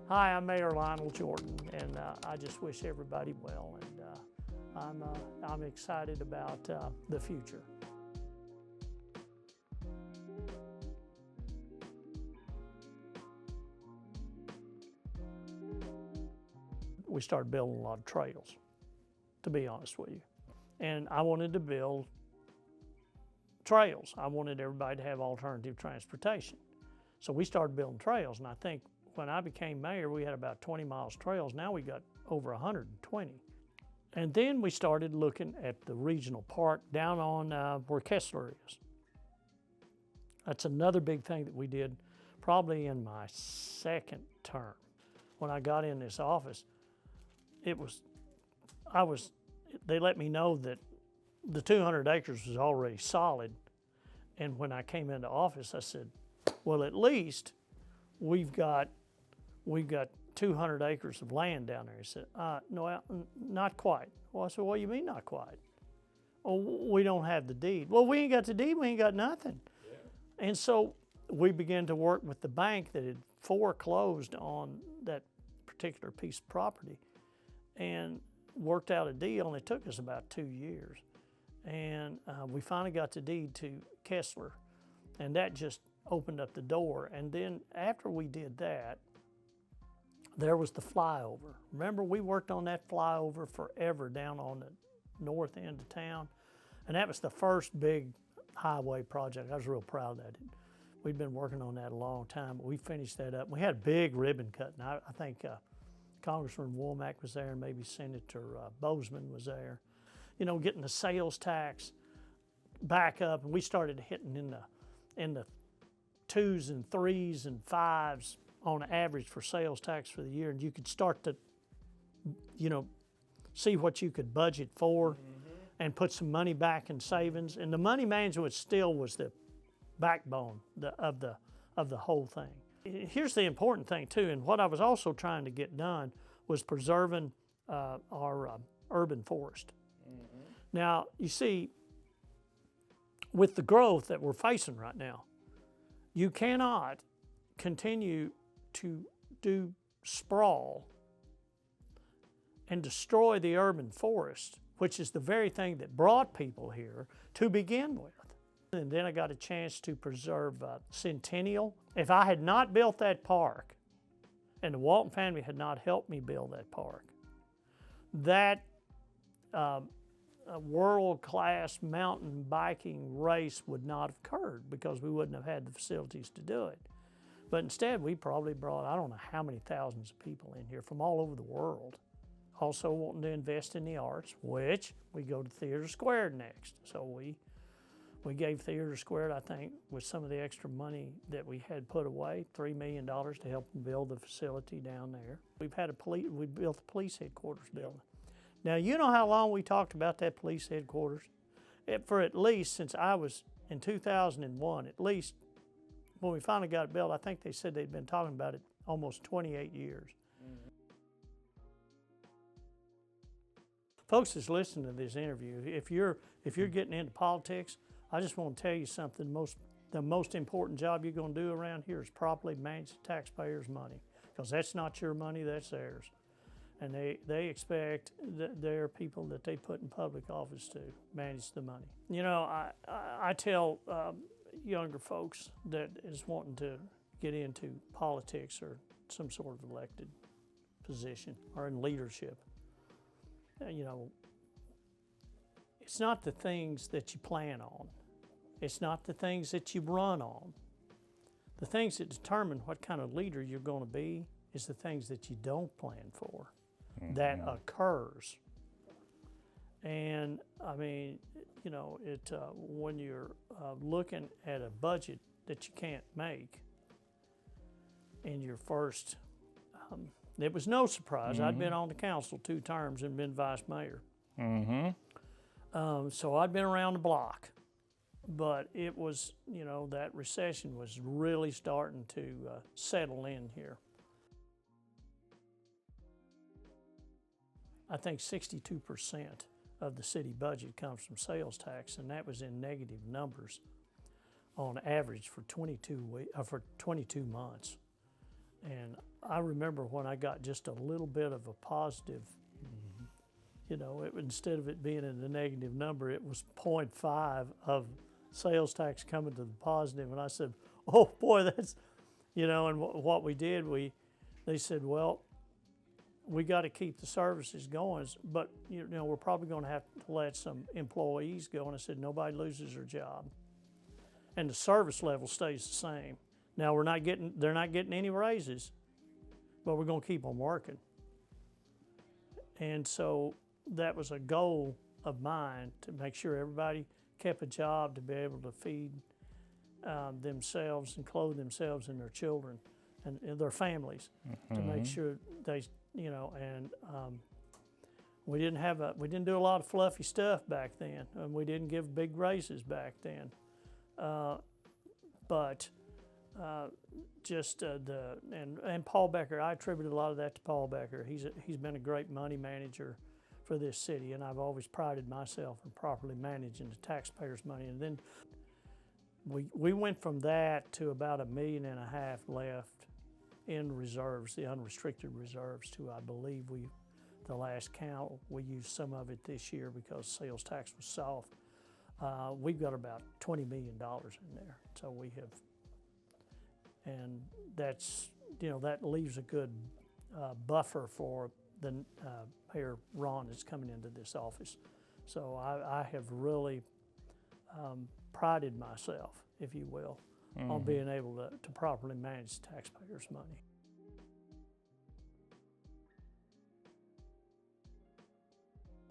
Hi, I'm Mayor Lionel Jordan, and I just wish everybody well, and I'm excited about the future. We started building a lot of trails, to be honest with you, and I wanted to build trails. I wanted everybody to have alternative transportation. So we started building trails, and I think when I became mayor, we had about 20 miles trails. Now we got over 120. And then we started looking at the regional park down on where Kessler is. That's another big thing that we did probably in my second term. When I got in this office, they let me know that the 200 acres was already solid. And when I came into office, I said, well, at least we've got 200 acres of land down there. He said, no, not quite. Well, I said, what do you mean not quite? Oh, we don't have the deed. Well, we ain't got the deed, we ain't got nothing. Yeah. And so we began to work with the bank that had foreclosed on that particular piece of property and worked out a deal, and it took us about 2 years. And we finally got the deed to Kessler, and that just opened up the door. And then after we did that, there was the flyover. Remember, we worked on that flyover forever down on the north end of town, and that was the first big highway project. I was real proud of that. We'd been working on that a long time, but we finished that up. We had a big ribbon cutting. I think Congressman Womack was there, and maybe Senator Bozeman was there. You know, getting the sales tax back up, and we started hitting in the 2s and 3s and 5s on average for sales tax for the year, and you could start to, you know, see what you could budget for and put some money back in savings. And the money management still was the backbone of the whole thing. Here's the important thing too, and what I was also trying to get done was preserving our urban forest. Now, you see, with the growth that we're facing right now, you cannot continue to do sprawl and destroy the urban forest, which is the very thing that brought people here to begin with. And then I got a chance to preserve Centennial. If I had not built that park, and the Walton family had not helped me build that park, that a world-class mountain biking race would not have occurred because we wouldn't have had the facilities to do it. But instead, we probably brought, I don't know how many thousands of people in here from all over the world. Also wanting to invest in the arts, which we go to Theater Squared next. So we gave Theater Squared, I think, with some of the extra money that we had put away, $3 million to help them build the facility down there. We built the police headquarters building. Now, you know how long we talked about that police headquarters? For at least, since I was in 2001, at least when we finally got it built, I think they said they'd been talking about it almost 28 years. Folks that's listening to this interview, if you're getting into politics, I just want to tell you something. The most important job you're going to do around here is properly manage the taxpayers' money, because that's not your money, that's theirs. And they expect their people that they put in public office to manage the money. You know, I tell younger folks that is wanting to get into politics or some sort of elected position or in leadership, you know, it's not the things that you plan on. It's not the things that you run on. The things that determine what kind of leader you're going to be is the things that you don't plan for. That occurs. And I mean, you know, when you're looking at a budget that you can't make in your first, it was no surprise. I'd been on the council 2 terms and been vice mayor. So I'd been around the block, but it was, you know, that recession was really starting to settle in here. I think 62% of the city budget comes from sales tax, and that was in negative numbers on average for 22 months. And I remember when I got just a little bit of a positive, instead of it being in a negative number, it was 0.5 of sales tax coming to the positive. And I said, oh boy, that's, and what we did, they said, well, we got to keep the services going, but we're probably going to have to let some employees go. And I said, nobody loses their job, and the service level stays the same. Now they're not getting any raises, but we're going to keep them working. And so that was a goal of mine, to make sure everybody kept a job, to be able to feed themselves and clothe themselves and their children and their families, to make sure they. We didn't do a lot of fluffy stuff back then, and we didn't give big raises back then. But Paul Becker, I attribute a lot of that to Paul Becker. He's been a great money manager for this city, and I've always prided myself in properly managing the taxpayers' money. And then we went from that to about $1.5 million left in reserves, the unrestricted reserves, to, I believe, the last count, we used some of it this year because sales tax was soft. We've got about $20 million in there, so we have, and that's, that leaves a good buffer for the Mayor Ron that's coming into this office. So I have really prided myself, if you will, on being able to properly manage taxpayers' money.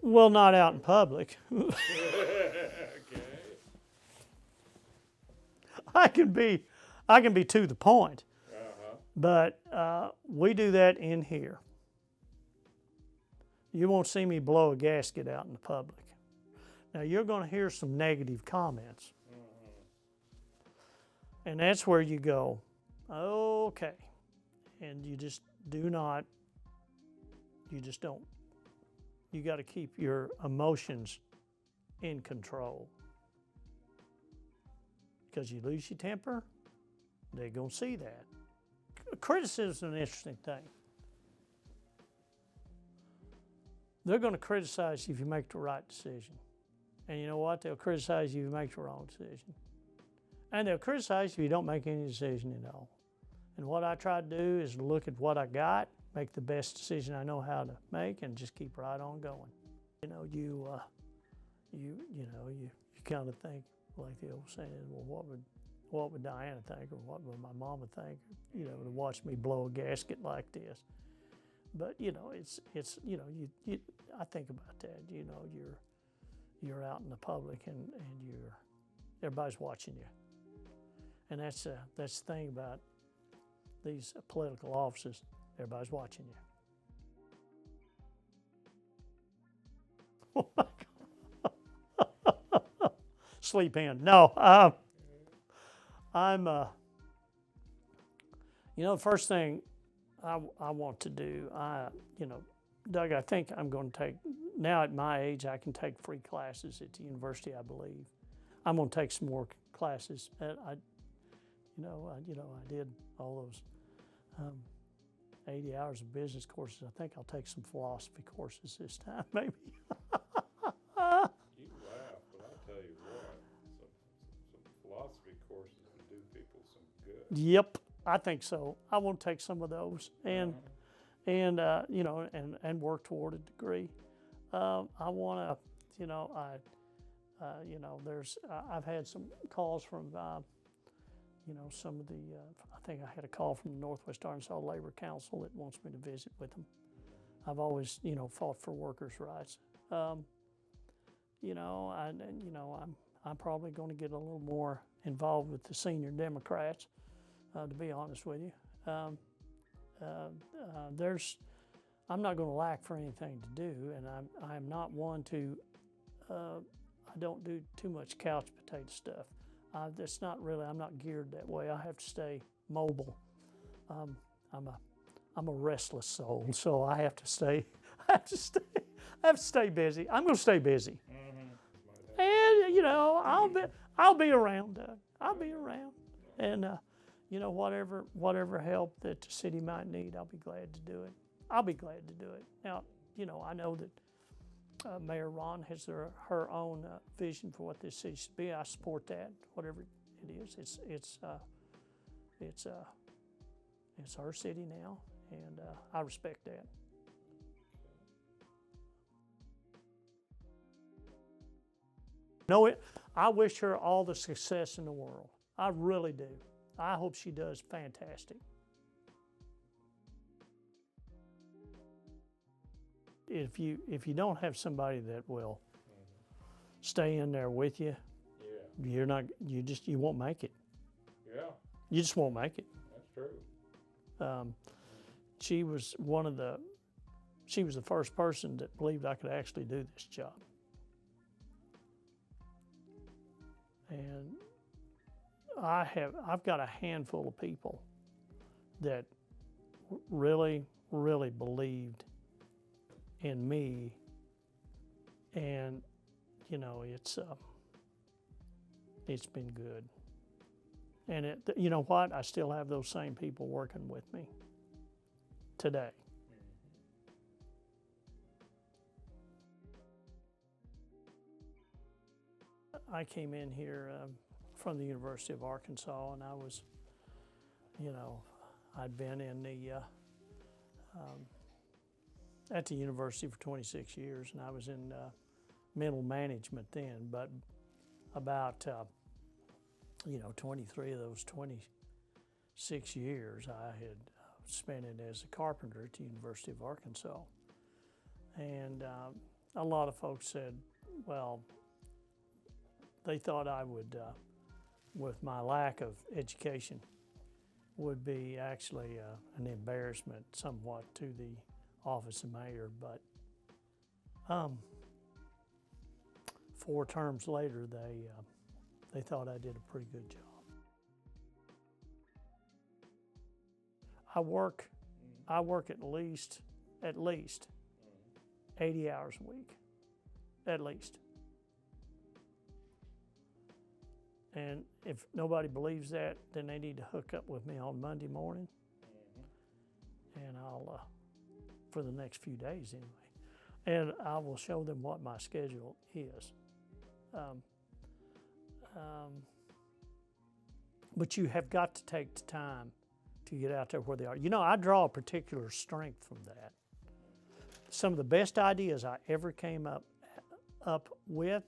Well, not out in public. Okay. I can be to the point, but we do that in here. You won't see me blow a gasket out in the public. Now, you're going to hear some negative comments. And that's where you go, okay. And you just don't. You got to keep your emotions in control. Because you lose your temper, they're going to see that. Criticism is an interesting thing. They're going to criticize you if you make the right decision. And you know what? They'll criticize you if you make the wrong decision. And they'll criticize you if you don't make any decision at all. And what I try to do is look at what I got, make the best decision I know how to make, and just keep right on going. You kind of think, like the old saying is, well, what would Diana think, or what would my mama think, to watch me blow a gasket like this? But it's I think about that. You're out in the public, and everybody's watching you. And that's the thing about these political offices. Everybody's watching you. Oh my God. Sleep in. No, I'm. The first thing I want to do, Doug, I think I'm going to take. Now at my age, I can take free classes at the university, I believe. I'm going to take some more classes. I did all those 80 hours of business courses. I think I'll take some philosophy courses this time, maybe. You laugh, but I'll tell you what, some philosophy courses can do people some good. Yep, I think so. I want to take some of those and work toward a degree. I want to, I've had some calls from, some of the, I think I had a call from the Northwest Arkansas Labor Council that wants me to visit with them. I've always, fought for workers' rights. I'm probably going to get a little more involved with the senior Democrats, to be honest with you. I'm not going to lack for anything to do, and I'm not one to, I don't do too much couch potato stuff. That's not really, I'm not geared that way. I have to stay mobile. I'm a restless soul, so I have to stay busy. I'm going to stay busy. And I'll be around. I'll be around, and you know, whatever help that the city might need, I'll be glad to do it. I'll be glad to do it. Now, you know, I know that Mayor Ron has her own vision for what this city should be. I support that, whatever it is. It's her city now, and I respect that. No, I wish her all the success in the world. I really do. I hope she does fantastic. If you don't have somebody that will stay in there with you, you won't make it. Yeah, You just won't make it. that's true. She was the first person that believed I could actually do this job. And I've got a handful of people that really, really believed in me, and you know, it's been good. And you know what? I still have those same people working with me today. I came in here from the University of Arkansas, and I was, you know, I'd been in at the university for 26 years, and I was in mental management then, but about, 23 of those 26 years I had spent it as a carpenter at the University of Arkansas. And a lot of folks said, well, they thought I would, with my lack of education, would be actually an embarrassment somewhat to the office of mayor, but 4 terms later, they thought I did a pretty good job. I work at least 80 hours a week, at least. And if nobody believes that, then they need to hook up with me on Monday morning, and I'll, for the next few days anyway, and I will show them what my schedule is. But you have got to take the time to get out there where they are. You know, I draw a particular strength from that. Some of the best ideas I ever came up with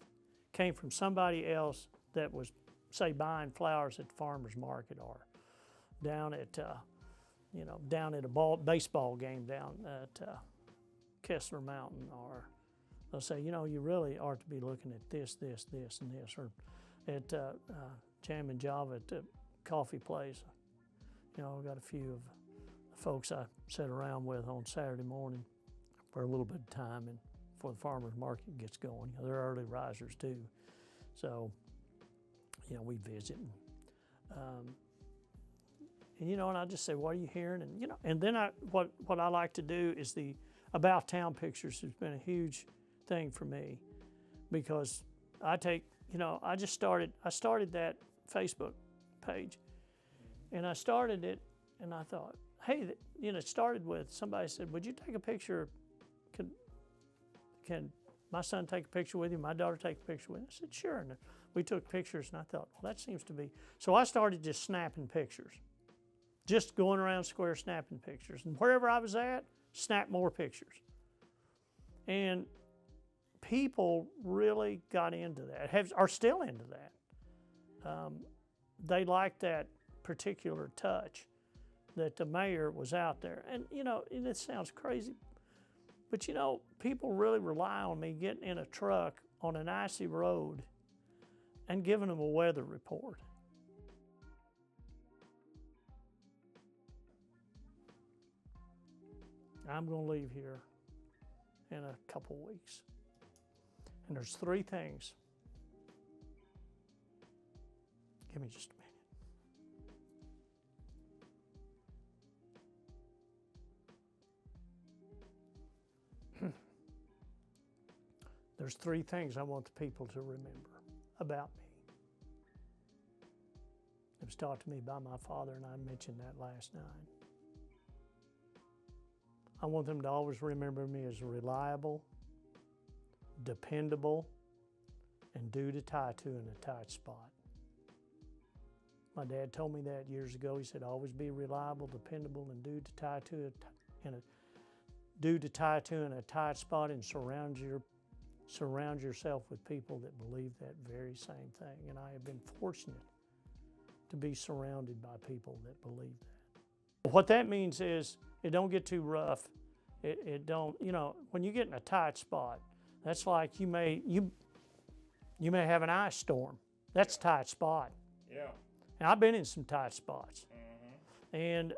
came from somebody else that was, say, buying flowers at the farmer's market, or down at a baseball game down at Kessler Mountain, or they'll say, you know, you really ought to be looking at this, this, this, and this, or at Jam and Java at the coffee place. You know, I've got a few of the folks I sit around with on Saturday morning for a little bit of time and before the farmer's market gets going. You know, they're early risers too. So, you know, we visit. And you know, and I just say, what are you hearing? And, you know, and then what I like to do is the about town pictures has been a huge thing for me, because I started that Facebook page, and I started it, and I thought, hey, you know, it started with somebody said, would you take a picture? Can my son take a picture with you? My daughter take a picture with you? I said, sure. And we took pictures, and I thought, well, that seems to be. So I started just snapping pictures, just going around square snapping pictures. And wherever I was at, snap more pictures. And people really got into that, are still into that. They like that particular touch that the mayor was out there. And, you know, and it sounds crazy, but, you know, people really rely on me getting in a truck on an icy road and giving them a weather report. I'm going to leave here in a couple weeks. And there's 3 things. Give me just a minute. There's 3 things I want the people to remember about me. The was taught to me by my father, and I mentioned that last night. I want them to always remember me as reliable, dependable, and due to tie to in a tight spot. My dad told me that years ago. He said, always be reliable, dependable, and due to tie to in a tight spot, and surround yourself with people that believe that very same thing. And I have been fortunate to be surrounded by people that believe that. What that means is it don't get too rough. It don't, you know, when you get in a tight spot, that's like you may have an ice storm. That's a tight spot. Yeah. And I've been in some tight spots. And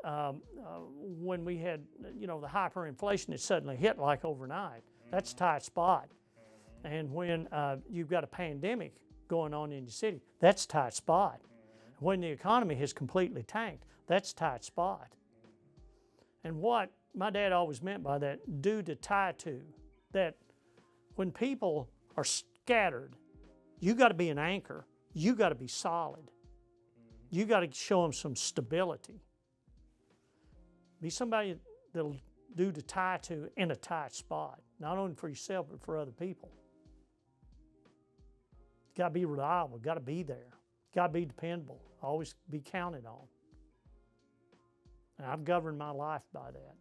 when we had, you know, the hyperinflation that suddenly hit like overnight, that's a tight spot. And when you've got a pandemic going on in your city, that's a tight spot. When the economy has completely tanked, that's a tight spot. And what my dad always meant by that, due to tie to, that when people are scattered, you got to be an anchor. You got to be solid. You got to show them some stability. Be somebody that'll do to tie to in a tight spot, not only for yourself, but for other people. You got to be reliable, got to be there, got to be dependable, always be counted on. And I've governed my life by that.